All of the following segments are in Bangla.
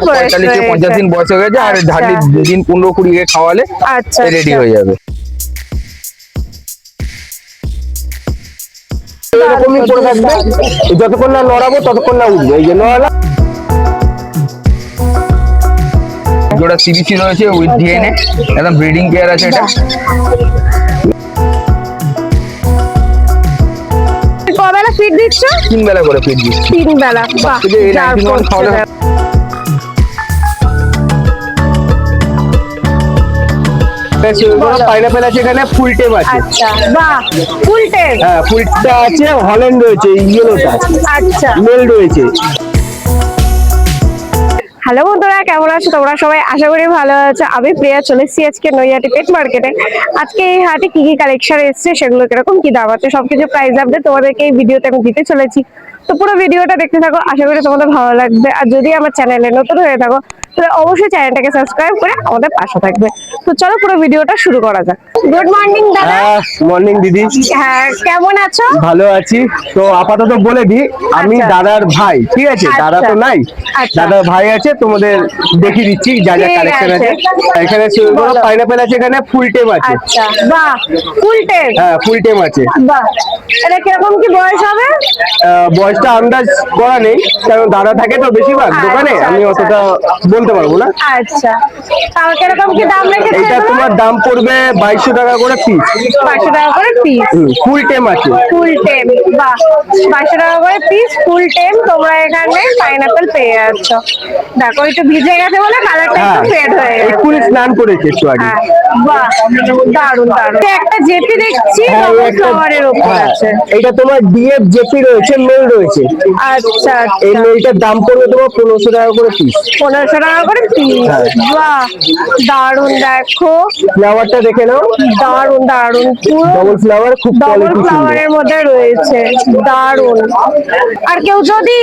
45 দিন বয়স হয়ে গেছে, আর ঝাড়লি 2 দিন 15-20 খাওয়ালে রেডি হয়ে যাবে। এরকমই পড়ে থাকবে, যতক্ষণ না নড়াবো ততক্ষণ না উঠবে। এই যে নড়ালাম। জোড়া সিবিসি রয়েছে উইথ ডিএনএ, একদম ব্রিডিং কেয়ার আছে এটা। কবেলা ফিড দিচ্ছ? 3 বেলা করে ফিড দিচ্ছি। 3 বেলা। বাহ, পাইনাপেল আছে এখানে, ফুল টেম আছে। আচ্ছা, বাহ, ফুল টেম। হ্যাঁ, ফুলটা আছে, হল্যান্ড রয়েছে, ইয়েলোটা। আচ্ছা, মেল রয়েছে। হ্যালো বন্ধুরা, কেমন আছো তোমরা সবাই? আশা করি ভালো আছো। আমি প্রিয়া, চলে এসেছি আজকে নৈহাটি পেট মার্কেটে। আজকে এই হাটে কি কি কালেকশন এসেছে, সেগুলো কিরকম কি দাম আছে, সবকিছু প্রাইস আপডেট তোমাদেরকে এই ভিডিওতে আমি দিতে চলেছি। তো পুরো ভিডিওটা দেখতে থাকো, আশা করি তোমাদের ভালো লাগবে। আর যদি আমার চ্যানেলে নতুন হয়ে থাকো তাহলে অবশ্যই চ্যানেলটাকে সাবস্ক্রাইব করে আমাদের পাশে থাকবে। তো চলো পুরো ভিডিওটা শুরু করা যাক। গুড মর্নিং দাদা। মর্নিং দিদি। হ্যাঁ, কেমন আছো? ভালো আছি। তো আপাতত বলে দিই, আমি দাদার ভাই, ঠিক আছে? দাদা তো নাই, দাদার ভাই আছে। তোমাদের দেখিয়ে দিচ্ছি যা যা কালেকশন আছে। এখানে পাইনাপেল আছে, এখানে ফুল টেম আছে। আচ্ছা, বাহ, ফুল টেম। হ্যাঁ, ফুল টেম আছে। বাহ, এটা কিরকম কি বয়স হবে? বয়সটা আন্দাজ করা নেই, কারণ দাদা থাকে তো বেশিরভাগ দোকানে, আমি অতটা বলতে পারবো না। আচ্ছা, তাও কিরকম কি দাম রেখেছে? এটা তোমার দাম পড়বে 2200 টাকা করে পিস। 500 টাকা করে পিস। ফুল টেম আছে। ফুল টেম, বাহ, 2200 টাকা করে পিস ফুল টেম। তোমরা এখানে পাইনাপেল পেয়ে যাচ্ছ। দেখো, একটু ভিজে গেছে বলে কালারটা একটু ফেড হয়ে গেছে। এক্ষুনি স্নান করেছে একটু আগে। বাহ, দারুন দারুন। একটা জেপি দেখছি, ডবল ফ্লাওয়ারের উপর আছে। এটা তোমার ডিএফ জেপি রয়েছে, মেল রয়েছে। আচ্ছা, এই মেলটার দাম পড়বে তোমার 1500 টাকা করে পিস। 1500 টাকা করে পিস। বাহ, দারুন। দেখো ফ্লাওয়ারটা দেখে নাও, দারুন দারুন। ডবল ফ্লাওয়ার, খুব ডবল ফ্লাওয়ারের মধ্যে রয়েছে, দারুন। আর কেউ যদি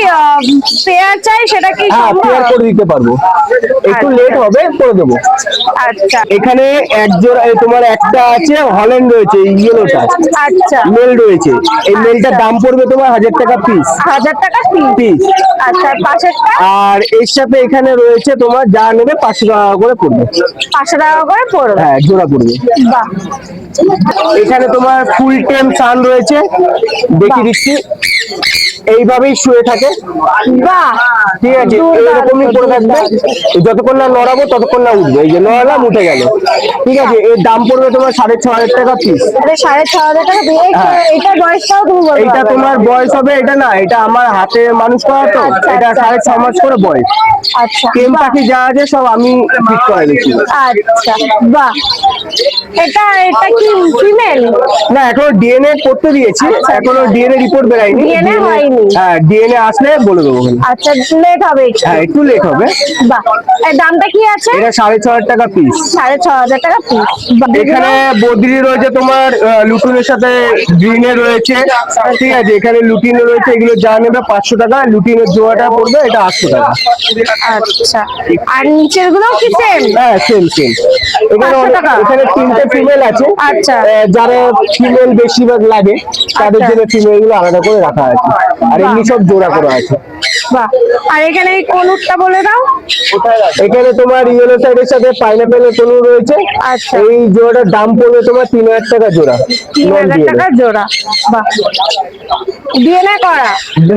পেয়ার চাই সেটা কি সম্ভব? পেয়ার করে দিতে পারবো, একটু লেট হবে, করে দেবো। আচ্ছা, এখানে এক জোড়া তোমার একটা আছে, হল্যান্ড রয়েছে, ইয়েলোটা। আচ্ছা, মেল রয়েছে। এই মেলটার দাম পড়বে তোমার 1000 টাকা পিস। 1000 টাকা পিস। আচ্ছা, পাশেরটা? আর এর সাথে এখানে রয়েছে তোমার যা নেবে 500 টাকা করে পড়বে। 500 টাকা করে পড়বে। হ্যাঁ, জোড়া পড়বে। বাহ, এখানে তোমার ফুল টেম সান রয়েছে, দেখিয়ে দিচ্ছি। এইভাবেই শুয়ে থাকে। বাহ, ঠিক আছে, এরকমই পড়ে থাকবে, যতক্ষণ না নড়াবো ততক্ষণ না উঠবে। এই যে নড়ালাম, উঠে গেল। ঠিক আছে, এর দাম পড়বে তোমার 6500 টাকা পিস। 6500 টাকা দিয়ে। এটা বয়সটাও তুমি বলতে এটা পারবে? তোমার বয়স হবে, এটা না, এটা আমার হাতে মানুষ করা তো। এটা 6.5 মাস করে বয়স। আচ্ছা, টেম পাখি যা আছে সব আমি ফিট করে দিচ্ছি। আচ্ছা, বাহ। এটা এটা কি ফিমেল? না, এখনো ডিএনএ করতে দিয়েছি, এখনো ডিএনএ রিপোর্ট বেরায়নি। ডিএনএ হয়নি? হ্যাঁ, ডিএনএ আসলে বলে দেবো। আচ্ছা, লেট হবে একটু। হ্যাঁ, একটু লেট হবে। বাহ, এর দামটা কি আছে? এটা 6500 টাকা পিস। 6500 টাকা পিস। এখানে বদ্রি রয়েছে তোমার, লুটিনের সাথে গ্রিনে রয়েছে। ঠিক আছে, এখানে লুটিনে রয়েছে, এগুলো যা নেবে 500 টাকা। লুটিনের জোড়াটা পড়বে এটা 800 টাকা। আচ্ছা, আর নিচের গুলো কি সেম? হ্যাঁ, সেম সেম। এখানে 3টে ফিমেল আছে। আচ্ছা, যারা ফিমেল বেশিরভাগ লাগে তাদের জন্য ফিমেল গুলো আলাদা করে রাখা আছে, আর এমনি সব জোড়া করা আছে। বাহ, আর এখানে এই কনুরটা বলে দাও। এখানে তোমার ইয়েলো সাইডের সাথে পাইনাপেলের কনুর রয়েছে। আচ্ছা, এই জোড়াটার দাম পড়বে তোমার 3000 টাকা জোড়া। 3000 টাকা জোড়া। বাহ, ডিএনএ করা?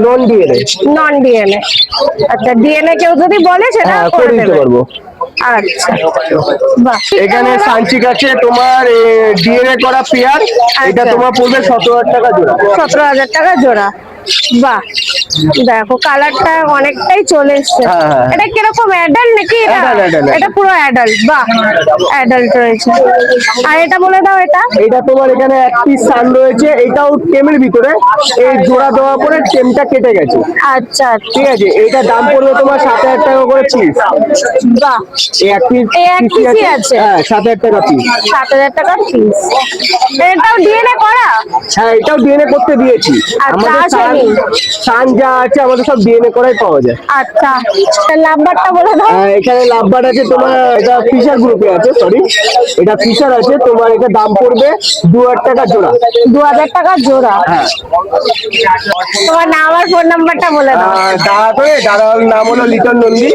Non DNA. Non DNA. আচ্ছা, ডিএনএ কেউ যদি বলে সেটা করে দিতে পারবো। আচ্ছা, বাহ। এখানে সানচিক আছে তোমার, ডিএনএ করা পেয়ার। এটা তোমার পড়বে 17000 টাকা জোড়া। 17000 টাকা জোড়া। বাহ, দেখো কালারটা অনেকটাই চলে এসছে। এটা কিরকম, অ্যাডাল্ট নাকি? এটা পুরো অ্যাডাল্ট। বাহ, অ্যাডাল্ট রয়েছে। আর এটা বলে দাও। এটা তোমার এখানে এক পিস সান রয়েছে, এটাও টেমের ভিতরে। এই জোড়া দেওয়ার পরে টেমটা কেটে গেছে। আচ্ছা, ঠিক আছে, এইটা দাম পড়বে তোমার 7000 টাকা করে পিস। বাহ, এক পিস আছে। হ্যাঁ, 7000 টাকা পিস। 7000 টাকা পিস। এটাও ডিএনএ করা? হ্যাঁ, এটাও ডিএনএ করতে দিয়েছি। আমাদের সান যা আছে আমাদের সব ডিএনএ করাই পাওয়া যায়। আচ্ছা, নাম্বারটা বলে দাও। এখানে লাভবার আছে তোমার, এটা ফিশার গ্রুপে আছে, সরি এটা ফিশার আছে তোমার, এটা দাম পড়বে 2000 টাকা জোড়া। 2000 টাকা জোড়া। হ্যাঁ। তোমার নাম আর ফোন নাম্বারটা বলে দাও। দাদার নাম হলো লিটন নন্দী,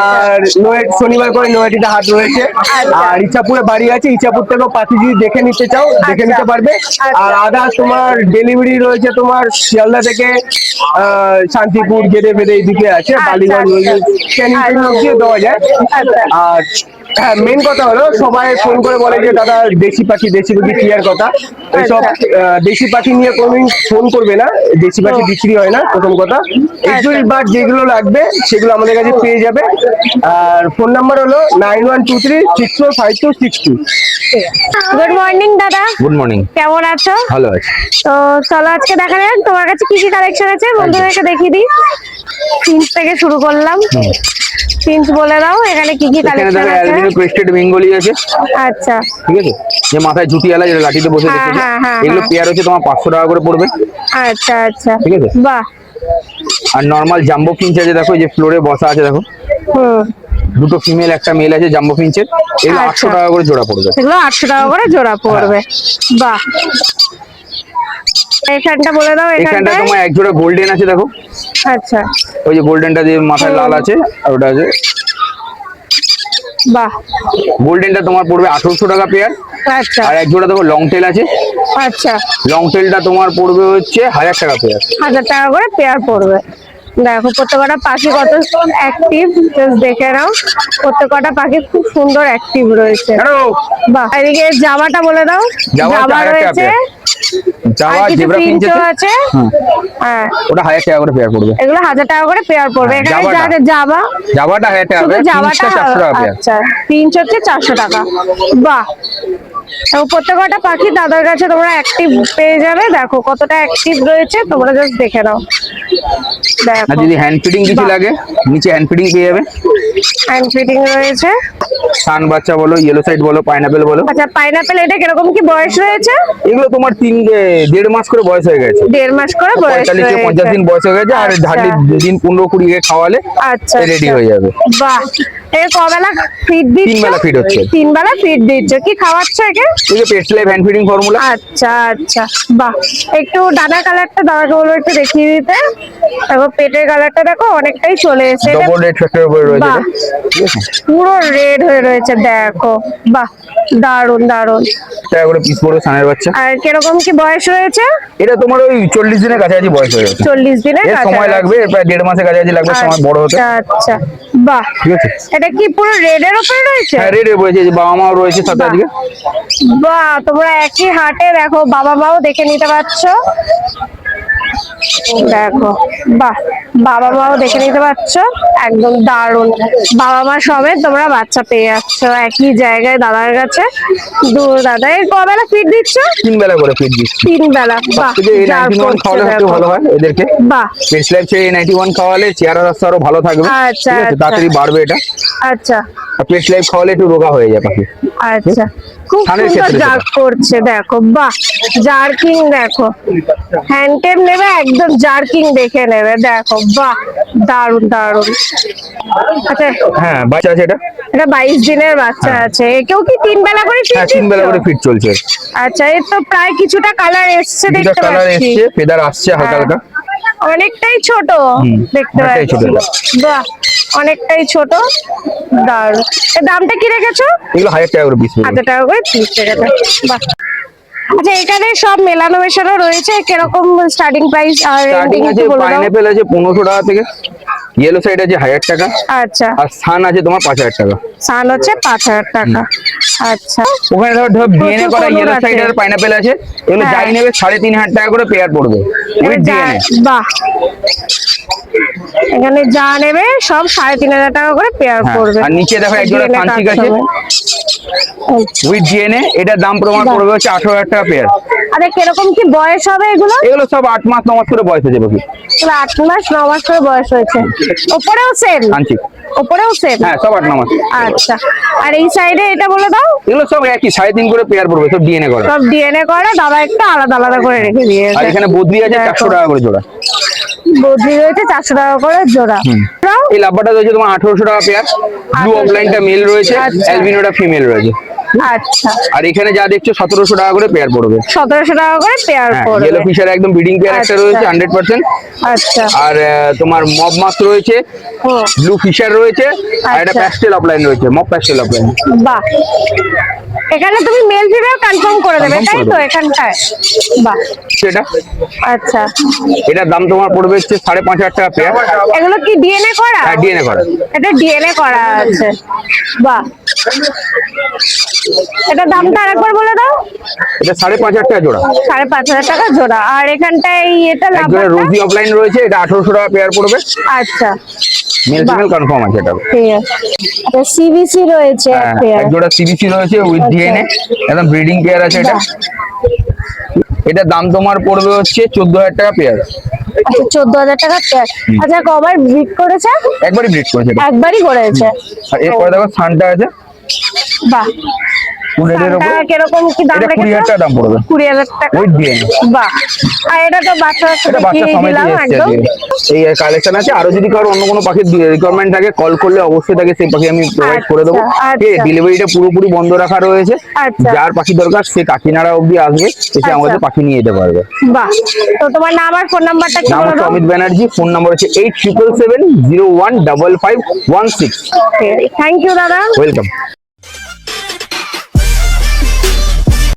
আর শনিবার করে নয়াটিতে হাট রয়েছে। আর ইচ্ছাপুরে বাড়ি আছে, ইচ্ছাপুর থেকেও পাখি যদি দেখে নিতে চাও দেখে নিতে পারবে। আর আদার্স তোমার ডেলিভারি রয়েছে তোমার শিয়ালদা থেকে শান্তিপুর গেদে ফেদে এইদিকে আছে, বালিগঞ্জ ক্যানিং অব্দিও দেওয়া যায়। আর হ্যাঁ, মেন কথা হলো সবাই ফোন করে বলে যে দাদা দেশি পাখি ক্লিয়ার কথা, এসব দেশি পাখি নিয়ে কোনোদিন ফোন করবে না, দেশি পাখি বিক্রি হয় না প্রথম কথা। এক্সোটিক বার্ড যেগুলো লাগবে সেগুলো আমাদের কাছে পেয়ে যাবে। আর ফোন নাম্বার হলো 9123645262। গুড মর্নিং দাদা। Good morning. কেমন আছো? ভালো আছি। তো চলো আজকে দেখা যাক তোমার কাছে কি কি কালেকশন আছে, বন্ধুদেরকে দেখিয়ে দিই। ফিন্স থেকে শুরু করলাম। ফিন্স বলে দাও এখানে কি কি এখানে কালেকশন দেখো আছে। অ্যালবিনো ক্রেস্টেড বেঙ্গলি আছে, আচ্ছা ঠিক আছে, যে মাথায় জুটিওয়ালা যেটা লাঠিতে বসে হ্যাঁ, দেখেছো, হ্যাঁ, হ্যাঁ, এগুলো হ্যাঁ। পেয়ার হচ্ছে তোমার 500 টাকা করে পড়বে, আচ্ছা আচ্ছা, ঠিক আছে। বাহ। আর নর্মাল জাম্বো ফিঞ্চ আছে, দেখো এই যে ফ্লোরে বসা আছে, দেখো হুম, দুটো ফিমেল একটা মেল আছে জাম্বো ফিঞ্চের, এগুলো আচ্ছা। 800 টাকা করে জোড়া পড়বে। এগুলো 800 টাকা করে জোড়া পড়বে, বাহ। এখানটা বলে দাও। এখানটা এখানটায় তোমার এক জোড়া গোল্ডেন আছে, দেখো আচ্ছা, ওই যে গোল্ডেনটা দিয়ে মাথায় লাল আছে, আর ওটা আছে বাহ। গোল্ডেনটা তোমার পড়বে 1800 টাকা পেয়ার। আচ্ছা আর এক জোড়া দেখো লং টেল আছে, আচ্ছা, লং টেলটা তোমার পড়বে হচ্ছে 1000 টাকা পেয়ার। 1000 টাকা করে পেয়ার পড়বে। দেখো প্রত্যেকটা পাখি কত অ্যাক্টিভ, জাস্ট দেখে নাও। প্রত্যেকটা পাখি খুব সুন্দর অ্যাক্টিভ রয়েছে, বাহ। এদিকে জামাটা বলে দাও। জামা জামা 1000 টাকা রয়েছে, পেয়ার। জামা আর কিছু জেব্রা ফিঞ্চ প্রিন্টও আছে, আছে। হ্যাঁ, ওটা 1000 টাকা করে পেয়ার পড়বে। এগুলো 1000 টাকা করে পেয়ার পড়বে। এখানে জামাটা। যা জামা, জামাটা 1000 টাকা শুধু পেয়ার, জামাটা। 400 টাকা পেয়ার। আচ্ছা, প্রিন্ট হচ্ছে 400 টাকা, বাহ। এবং প্রত্যেকটা পাখি দাদার কাছে তোমরা অ্যাক্টিভ পেয়ে যাবে। দেখো কতটা অ্যাক্টিভ রয়েছে, তোমরা জাস্ট দেখে নাও। আর দেখো যদি হ্যান্ড ফিটিং কিছু বাহ। লাগে নিচে হ্যান্ড ফিটিং পেয়ে যাবে। হ্যান্ড ফিটিং রয়েছে। সান বাচ্চা বলো, ইয়েলো সাইড বলো, পাইনাপেল বলো, আচ্ছা, পাইনাপেল এটা কিরকম কি বয়স রয়েছে? এগুলো তোমার 1.5 মাস করে বয়স হয়ে গেছে। 1.5 মাস করে বয়স 45 থেকে 50 দিন বয়স হয়ে গেছে। আর আচ্ছা। হার্ডলি 2 দিন 15-20 এ খাওয়ালে আচ্ছা, রেডি হয়ে যাবে। বাহ। এর কবেলা ফিড দিচ্ছ? 3 বেলা ফিড হচ্ছে। 3 বেলা ফিড দিচ্ছ। কি খাওয়াচ্ছ একে? এই যে paste life hand feeding formula. আচ্ছা আচ্ছা, বাহ। একটু ডানা কালারটা দাদাকে বলবো একটু দেখিয়ে দিতে। দেখো পেটের কালারটা দেখো অনেকটাই চলে এসেছে। এটা ডবল রেড ফ্যাক্টর উপরে রয়েছে বাহ। এটা, ঠিক আছে। পুরো রেড হয়ে রয়েছে, দেখো, বাহ, দারুন দারুন। টাকা করে পিস পড়বে সানের বাচ্চা। আর কিরকম কি বয়স রয়েছে? এটা তোমার ওই 40 দিনের কাছাকাছি বয়স হয়ে গেছে। 40 দিনের এর সময় কাছাকাছি। লাগবে, প্রায় 1.5 মাসের কাছাকাছি লাগবে সময় বড় হতে, আচ্ছা আচ্ছা, বাহ। ঠিক আছে। এটা কি পুরো রেডের উপরে রয়েছে? হ্যাঁ, রেড রয়েছে, যে বাবা মাও রয়েছে সাথে বাহ। আজকে। বাহ, তোমরা একই হাটে দেখো বাবা মাও দেখে নিতে পারছো। দেখো, বাহ, বাবা মাও দেখে নিতে পারছো, একদম দারুণ। বাবা মা সমেত তোমরা বাচ্চা পেয়ে যাচ্ছ একই জায়গায় দাদার কাছে। দূর দাদা, এর কবেলা ফিড দিচ্ছ? 3 বেলা করে ফিড দিচ্ছি। 3 বেলা, বাহ। থেকে এই যার 91 করছে খাওয়ালে দেখো। সবচেয়ে ভালো হয় এদেরকে। বাহ, পেস্ট লাইফ ছেড়ে 91 খাওয়ালে চেহারা রাস্তা আরো ভালো থাকবে, আচ্ছা, ঠিক আছে, আচ্ছা। তাড়াতাড়ি বাড়বে এটা। আচ্ছা আর পেস্ট লাইফ খাওয়ালে একটু রোগা হয়ে যায় পাখি। আচ্ছা, খুব ধানের সুন্দর ক্ষেত্রে জার্ক করছে, দেখো, বাহ। জার্কিং দেখো, হ্যান্ডটেম নেবে একদম জার্কিং দেখে নেবে, দেখো, বাহ, দারুন দারুন। আচ্ছা, হ্যাঁ, বাচ্চা আছে এটা। এটা 22 দিনের বাচ্চা আছে। একেও কি 3 বেলা করে ফিড হ্যাঁ, 3 বেলা করে ফিট চলছে। আচ্ছা, এর তো প্রায় কিছুটা কালার এসছে দুটা দেখতে কালার পাচ্ছি। এসছে, ফেদার আসছে হালকা হ্যাঁ। হালকা। অনেকটাই ছোট দেখতে অনেকটাই ছোট পাচ্ছি, বাহ, অনেকটাই ছোট, দারুন। এর দামটা কি রেখেছো? এগুলো 1000 টাকা করে পিস পড়বে। 1000 টাকা করে পিস রেখেছো, বাহ। আচ্ছা, এখানে সব মেলানো মেশানো রয়েছে, কিরকম starting price are starting renting আছে, একটু বলে দাও। পাইনাপেল আছে 1500 টাকা থেকে, ইয়েলো সাইড আছে 1000 টাকা, আচ্ছা, আর সান আছে তোমার 5000 টাকা। সান হচ্ছে 5000 টাকা, আচ্ছা। ওখানে ধর ডিএনএ করা প্রচুর ইয়েলো আছে। সাইড আর পাইনাপেল আছে, এগুলো হ্যাঁ। যাই নেবে 3500 টাকা করে পেয়ার পড়বে উইথ ডিএনএ। বাহ, এখানে যা নেবে সব 3500 টাকা করে পেয়ার পড়বে। আর নিচে দেখো এক জোড়া DNA সানচিক কাজ আছে হবে। উইথ ডিএনএ, এটার দাম প্রমাণ পড়বে হচ্ছে 18000 টাকা পেয়ার। আরে কিরকম কি বয়স হবে এগুলো? এগুলো সব 8 মাস 9 মাস করে বয়স হয়েছে পাখি। 8 মাস 9 মাস করে বয়স হয়েছে। ওপরেও সেম? সানচিক, ওপরেও সেম? হ্যাঁ, সব 8-9 মাস। আচ্ছা, আর এই সাইডে এটা বলে দাও। এগুলো সব একই 3.5 করে পেয়ার পড়বে, সব ডিএনএ করা। সব ডিএনএ করা, দাদা একটু আলাদা আলাদা করে রেখে আর দিয়েছে। এখানে বদ্রি আছে দেখো। 400 টাকা করে জোড়া। বদ্রি রয়েছে 400 টাকা করে জোড়া। এই লাভবাটা রয়েছে তোমার 1800 টাকা পেয়ার। ব্লু অফলাইনটা মেল রয়েছে, আচ্ছা। অ্যালবিনোটা ফিমেল রয়েছে। আচ্ছা, আর এখানে যা দেখছো 1700 টাকা করে পেয়ার পড়বে। 1700 টাকা করে পেয়ার হ্যাঁ, পড়বে। ইয়েলো ফিশার একদম ব্রিডিং পেয়ার একটা আচ্ছা। রয়েছে 100%। আচ্ছা, আর তোমার মব মাছ রয়েছে, হুম, ব্লু ফিশার রয়েছে, আর এটা আচ্ছা। প্যাস্টেল অফলাইন রয়েছে, মব প্যাস্টেল অফলাইন। বাহ, এখানে তুমি মেল ফিমেল কনফার্ম করে দেবে Confirm তাই করে তো দেবো। এখানটায়? বাহ, সেটা আচ্ছা। এটার দাম তোমার পড়বে হচ্ছে 5500 টাকা পেয়ার। এগুলো কি ডিএনএ করা? হ্যাঁ, ডিএনএ করা। এটা ডিএনএ করা আছে। বাহ, এটা দামটা আরেকবার বলে দাও। এটা 5500 টাকা জোড়া। 5500 টাকা জোড়া। আর এখানটায় এটা এক জোড়া লাভবারটা? রোজি অফলাইন রয়েছে, এটা 1800 টাকা পেয়ার পড়বে। আচ্ছা, মেল বাহ। ফিমেল কনফার্ম আছে এটা। ঠিক আছে। আচ্ছা, সিবিসি রয়েছে এক হ্যাঁ, পেয়ার। এক জোড়া সিবিসি রয়েছে উইথ আচ্ছা। ডিএনএ, একদম ব্রিডিং পেয়ার আছে এটা। বাহ। এটার দাম তোমার পড়বে হচ্ছে 14000 টাকা পেয়ার। আচ্ছা, 14000 টাকা পেয়ার। আচ্ছা, কবার ব্রিড করেছে? একবারই ব্রিড করেছে এটা। একবারই করেছে। আর এরপরে দেখো সানটা আছে বাহ, কুলেটের সানটা উপর, কিরকম কি দাম এটা 20000 রেখেছো? টাকা দাম পড়বে 20000 টাকা। With DNA. বাহ, আর এটা তো বাচ্চা এটা বাচ্চা দেখিয়ে সমেতই দিলাম এসছে একদম। আজকে। এই কালেকশন আছে, আরো যদি কারো অন্য কোনো পাখির রিকোয়ারমেন্ট থাকে কল করলে অবশ্যই তাকে সেই পাখি আমি প্রোভাইড করে দেবো। আচ্ছা, ঠিক আছে, আচ্ছা। ডেলিভারিটা পুরোপুরি বন্ধ রাখা রয়েছে। আচ্ছা। যার পাখি দরকার সে কাকিনাড়া অবধি আসবে, এসে আমার কাছে আচ্ছা। পাখি নিয়ে যেতে পারবে। বাহ, তো তোমার নাম আর ফোন নাম্বারটা কি নাম বলে হচ্ছে দাও? অমিত ব্যানার্জি, ফোন নাম্বার হচ্ছে 8777015516। থ্যাংক ইউ দাদা। ওয়েলকাম।